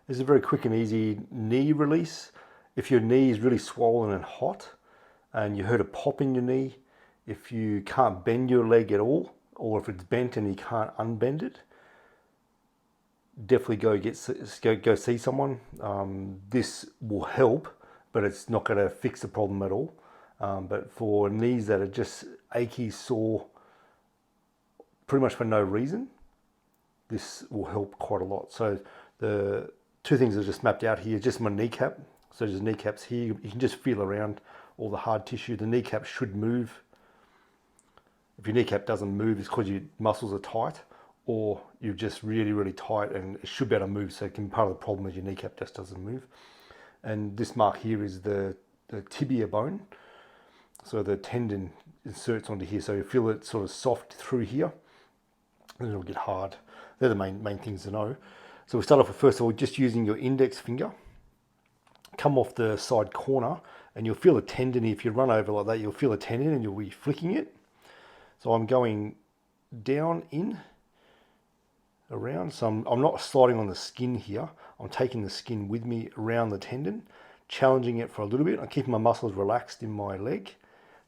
This is a very quick and easy knee release. If your knee is really swollen and hot and you heard a pop in your knee, if you can't bend your leg at all, or if it's bent and you can't unbend it, definitely go see someone. This will help, but it's not going to fix the problem at all. But for knees that are just achy, sore, pretty much for no reason, this will help quite a lot. So the two things I just mapped out here, just my kneecap. So just kneecaps here, you can just feel around all the hard tissue. The kneecap should move. If your kneecap doesn't move, it's because your muscles are tight, or you're just really, really tight and it should be able to move. So it can be part of the problem is your kneecap just doesn't move. And this mark here is the tibia bone. So the tendon inserts onto here. So you feel it sort of soft through here, and it'll get hard. They're the main things to know. So we start off with, first of all, just using your index finger. Come off the side corner and you'll feel a tendon. If you run over like that, you'll feel a tendon and you'll be flicking it. So I'm going down, in, around. So I'm not sliding on the skin here. I'm taking the skin with me around the tendon, challenging it for a little bit. I'm keeping my muscles relaxed in my leg.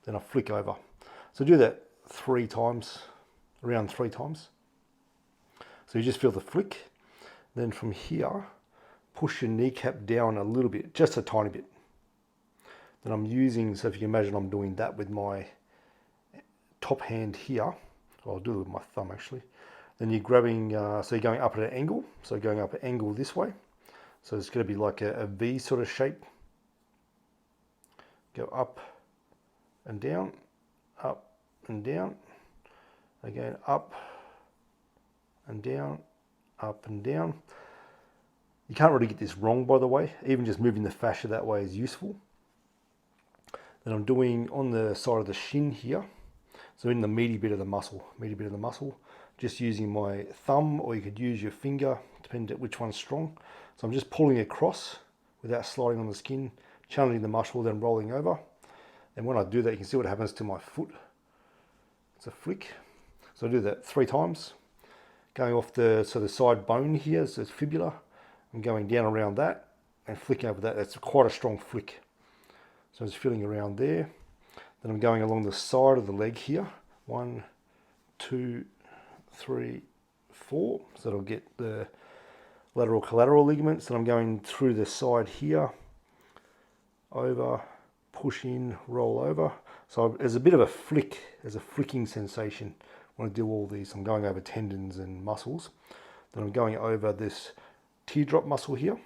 Then I flick over. So do that 3 times, around 3 times. So you just feel the flick. Then from here, push your kneecap down a little bit, just a tiny bit. Then I'm using, so if you can imagine I'm doing that with my top hand here. Well, I'll do it with my thumb actually. Then you're grabbing, so you're going up at an angle. So going up at an angle this way. So it's going to be like a V sort of shape. Go up and down, up and down. Again, up and down, up and down. You can't really get this wrong, by the way. Even just moving the fascia that way is useful. Then I'm doing on the side of the shin here. So in the meaty bit of the muscle, just using my thumb, or you could use your finger, depending on which one's strong. So I'm just pulling across without sliding on the skin, challenging the muscle, then rolling over. And when I do that, you can see what happens to my foot. It's a flick. So I do that 3 times. Going off the side bone here, so it's fibula. I'm going down around that and flicking over that. That's quite a strong flick. So I'm just feeling around there. Then I'm going along the side of the leg here. 1, 2, 3, 4. So that'll get the lateral collateral ligaments. Then I'm going through the side here, over, push in, roll over. So there's a bit of a flick, there's a flicking sensation when I do all these. I'm going over tendons and muscles. Then I'm going over this teardrop muscle here,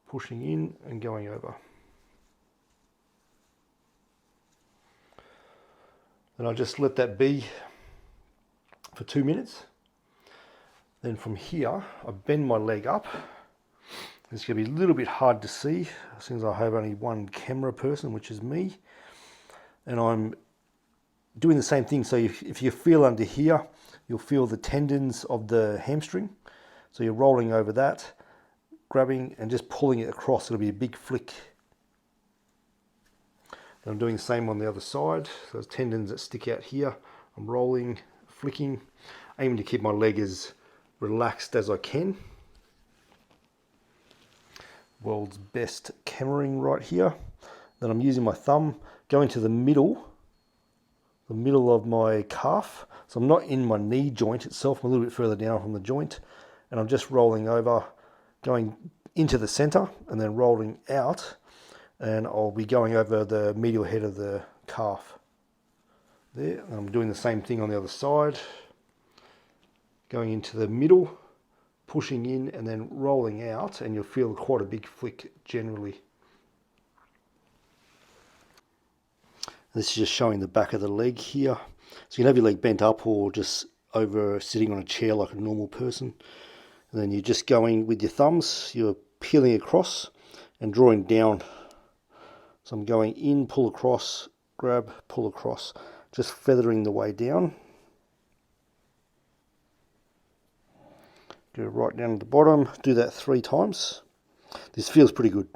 pushing in and going over. Then I'll just let that be for 2 minutes. Then from here, I bend my leg up. It's going to be a little bit hard to see since I have only one camera person, which is me. And I'm doing the same thing. So if you feel under here, you'll feel the tendons of the hamstring. So you're rolling over that, grabbing and just pulling it across. It'll be a big flick. And I'm doing the same on the other side. So those tendons that stick out here, I'm rolling, flicking, aiming to keep my leg as relaxed as I can. World's best cameraing right here. Then I'm using my thumb, going to the middle of my calf. So I'm not in my knee joint itself, I'm a little bit further down from the joint, and I'm just rolling over, going into the center and then rolling out, and I'll be going over the medial head of the calf there. And I'm doing the same thing on the other side, going into the middle, pushing in and then rolling out, and you'll feel quite a big flick generally. This is just showing the back of the leg here. So you can have your leg bent up or just over sitting on a chair like a normal person. And then you're just going with your thumbs, you're peeling across and drawing down. So I'm going in, pull across, grab, pull across, just feathering the way down. Go right down to the bottom, do that 3 times. This feels pretty good.